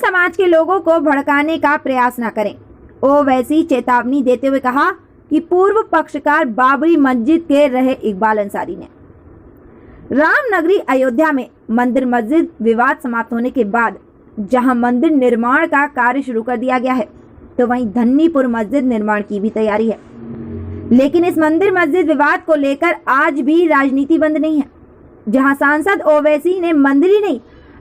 समाज के लोगों को भड़काने का प्रयास न करें। ओवैसी चेतावनी देते हुए कहा कि पूर्व पक्षकार बाबरी मस्जिद के रहे इकबाल अंसारी ने रामनगरी अयोध्या में मंदिर मस्जिद विवाद समाप्त होने के बाद जहां मंदिर निर्माण का कार्य शुरू कर दिया गया है, तो वहीं धन्नीपुर मस्जिद निर्माण की भी तैयारी है। लेकिन इस मंदिर मस्जिद विवाद को लेकर आज भी राजनीति बंद नहीं है। जहां सांसद ओवैसी ने मंदिर ही नहीं,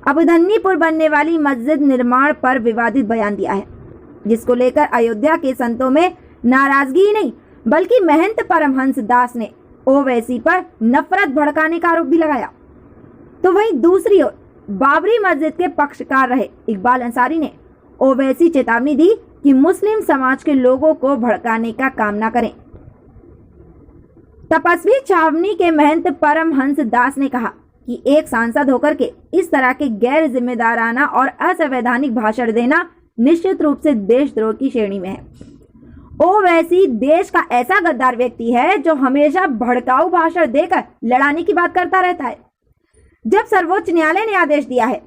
अब धन्नीपुर बनने वाली मस्जिद निर्माण पर विवादित बयान दिया है, जिसको लेकर अयोध्या के संतों में नाराजगी ही नहीं बल्कि महंत परमहंस दास ने ओवैसी पर नफरत भड़काने का आरोप भी लगाया। तो वहीं दूसरी ओर बाबरी मस्जिद के पक्षकार रहे इकबाल अंसारी ने ओवैसी चेतावनी दी कि मुस्लिम समाज के लोगों को भड़काने का काम न करें। तपस्वी छावनी के महंत परमहंस दास ने कहा कि एक सांसद होकर के इस तरह के गैर जिम्मेदाराना और असंवैधानिक भाषण देना निश्चित रूप से देशद्रोह की श्रेणी में है। ओवैसी देश का ऐसा गद्दार व्यक्ति है जो हमेशा भड़काऊ भाषण देकर लड़ाने की बात करता रहता है। जब सर्वोच्च न्यायालय ने आदेश दिया है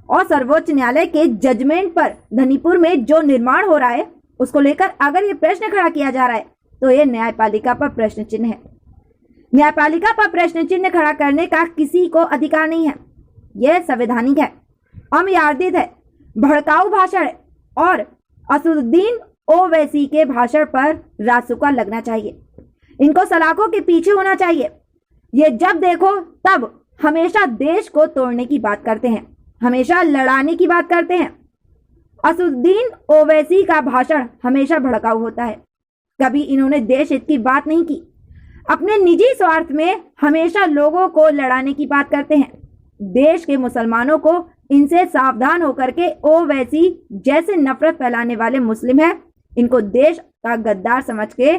और सर्वोच्च न्यायालय के जजमेंट पर धन्नीपुर में जो निर्माण हो रहा है उसको लेकर अगर ये प्रश्न खड़ा किया जा रहा है, तो ये न्यायपालिका पर प्रश्न चिन्ह है। न्यायपालिका पर प्रश्न चिन्ह खड़ा करने का किसी को अधिकार नहीं है। यह संवैधानिक है, अमर्यादित है, भड़काऊ भाषण है और असदुद्दीन ओवैसी के भाषण पर रासुका लगना चाहिए। इनको सलाखों के पीछे होना चाहिए। ये जब देखो तब हमेशा देश को तोड़ने की बात करते हैं, हमेशा लड़ाने की बात करते हैं। असदुद्दीन ओवैसी का भाषण हमेशा भड़काऊ होता है। कभी इन्होंने देश हित की बात नहीं की। अपने निजी स्वार्थ में हमेशा लोगों को लड़ाने की बात करते हैं। देश के मुसलमानों को इनसे सावधान होकर के ओवैसी जैसे नफरत फैलाने वाले मुस्लिम है, इनको देश का गद्दार समझ के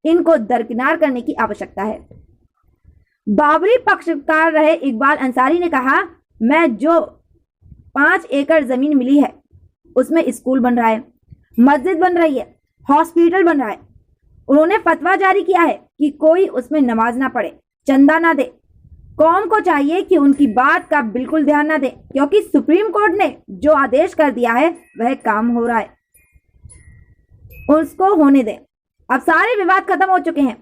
इनको दरकिनार करने की आवश्यकता है। बाबरी पक्षकार रहे इकबाल अंसारी ने कहा, मैं जो 5 एकड़ जमीन मिली है उसमें स्कूल बन रहा है, मस्जिद बन रही है, हॉस्पिटल बन रहा है। उन्होंने फतवा जारी किया है कि कोई उसमें नमाज ना पढ़े, चंदा ना दे। कौम को चाहिए कि उनकी बात का बिल्कुल ध्यान ना दे, क्योंकि सुप्रीम कोर्ट ने जो आदेश कर दिया है वह काम हो रहा है, उसको होने दें। अब सारे विवाद खत्म हो चुके हैं।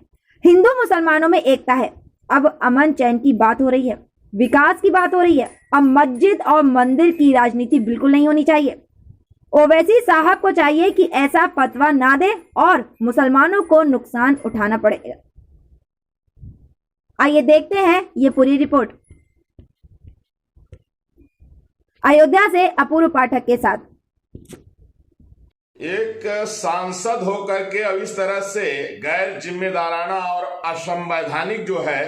हिंदू मुसलमानों में एकता है। अब अमन चैन की बात हो रही है, विकास की बात हो रही है। अब मस्जिद और मंदिर की राजनीति बिल्कुल नहीं होनी चाहिए। ओवैसी साहब को चाहिए कि ऐसा फतवा ना दे और मुसलमानों को नुकसान उठाना पड़ेगा। आइए देखते हैं ये पूरी रिपोर्ट अयोध्या से अपूर्व पाठक के साथ। एक सांसद होकर के अब इस तरह से गैर जिम्मेदाराना और असंवैधानिक जो है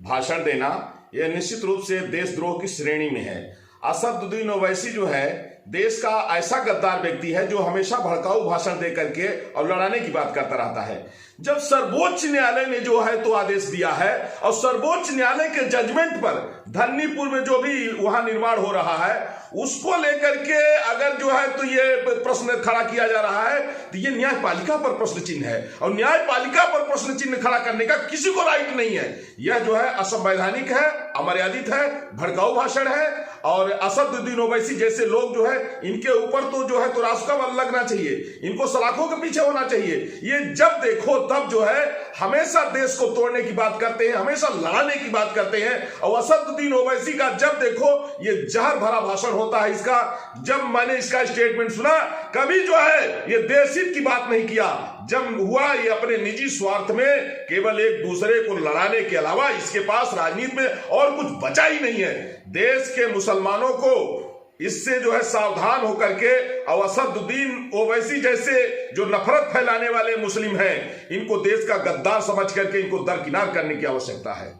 भाषण देना, यह निश्चित रूप से देशद्रोह की श्रेणी में है। असदुद्दीन ओवैसी जो है देश का ऐसा गद्दार व्यक्ति है जो हमेशा भड़काऊ भाषण दे करके और लड़ाने की बात करता रहता है। जब सर्वोच्च न्यायालय ने जो है तो आदेश दिया है और सर्वोच्च न्यायालय के जजमेंट पर धन्नीपुर में जो भी वहां निर्माण हो रहा है उसको लेकर के अगर जो है तो ये प्रश्न खड़ा किया जा रहा है, तो ये न्यायपालिका पर प्रश्न चिन्ह है और न्यायपालिका पर प्रश्न चिन्ह खड़ा करने का किसी को राइट नहीं है। यह जो है असंवैधानिक है, अमर्यादित है, भड़काऊ भाषण है और असदुद्दीन ओवैसी जैसे लोग जो है इनके ऊपर तो जो है तो रासुका लगना चाहिए, इनको सलाखों के पीछे होना चाहिए। ये जब देखो तब जो है हमेशा देश को तोड़ने की बात करते हैं, हमेशा लड़ाने की बात करते हैं। और असदुद्दीन ओवैसी का जब देखो ये जहर भरा भाषण होता है इसका। जब मैंने इसका स्टेटमेंट सुना, कभी जो है ये देश हित की बात नहीं किया। जब हुआ ये अपने निजी स्वार्थ में केवल एक दूसरे को लड़ाने के अलावा इसके पास राजनीति में और कुछ बचा ही नहीं है। देश के मुसलमानों को इससे जो है सावधान होकर के और असदुद्दीन ओवैसी जैसे जो नफरत फैलाने वाले मुस्लिम हैं, इनको देश का गद्दार समझ करके इनको दरकिनार करने की आवश्यकता है।